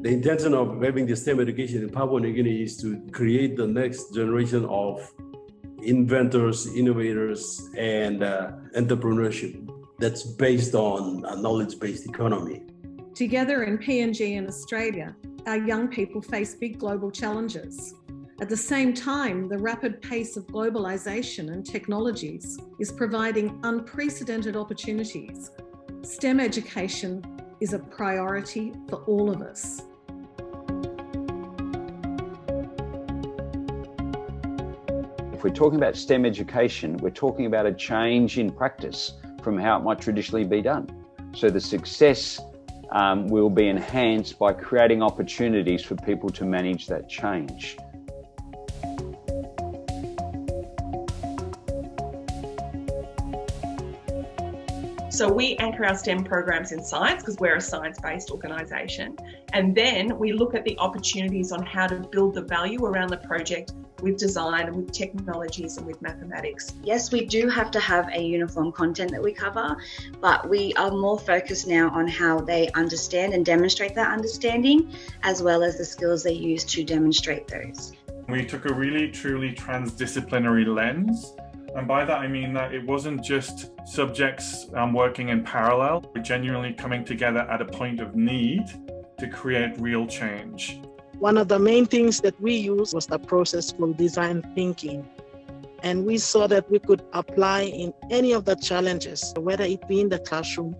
The intention of having the STEM education in Papua New Guinea is to create the next generation of inventors, innovators, and entrepreneurship that's based on a knowledge-based economy. Together in PNG and Australia, our young people face big global challenges. At the same time, the rapid pace of globalization and technologies is providing unprecedented opportunities. STEM education is a priority for all of us. If we're talking about STEM education, we're talking about a change in practice from how it might traditionally be done. So the success will be enhanced by creating opportunities for people to manage that change. So we anchor our STEM programs in science because we're a science-based organisation. And then we look at the opportunities on how to build the value around the project with design, with technologies and with mathematics. Yes, we do have to have a uniform content that we cover, but we are more focused now on how they understand and demonstrate that understanding, as well as the skills they use to demonstrate those. We took a really truly transdisciplinary lens. And by that, I mean that it wasn't just subjects working in parallel, but genuinely coming together at a point of need to create real change. One of the main things that we used was the process called design thinking. And we saw that we could apply in any of the challenges, whether it be in the classroom,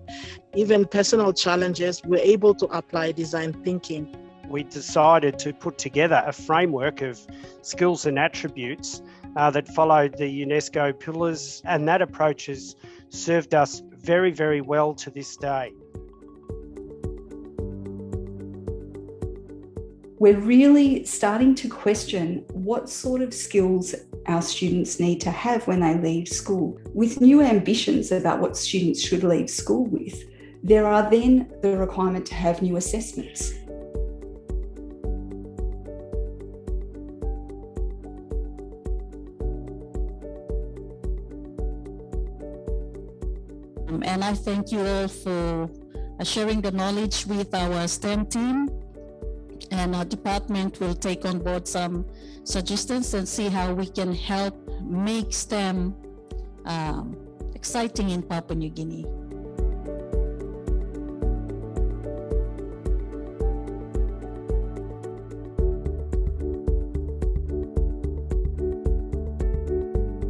even personal challenges, we're able to apply design thinking. We decided to put together a framework of skills and attributes that followed the UNESCO pillars, and that approach has served us very, very well to this day. We're really starting to question what sort of skills our students need to have when they leave school. With new ambitions about what students should leave school with, there are then the requirement to have new assessments. And I thank you all for sharing the knowledge with our STEM team. And our department will take on board some suggestions and see how we can help make STEM exciting in Papua New Guinea.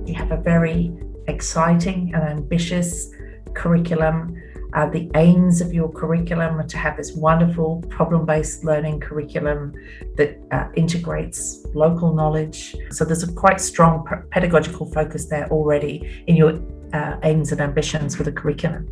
You have a very exciting and ambitious curriculum. The aims of your curriculum are to have this wonderful problem-based learning curriculum that integrates local knowledge. So there's a quite strong pedagogical focus there already in your aims and ambitions for the curriculum.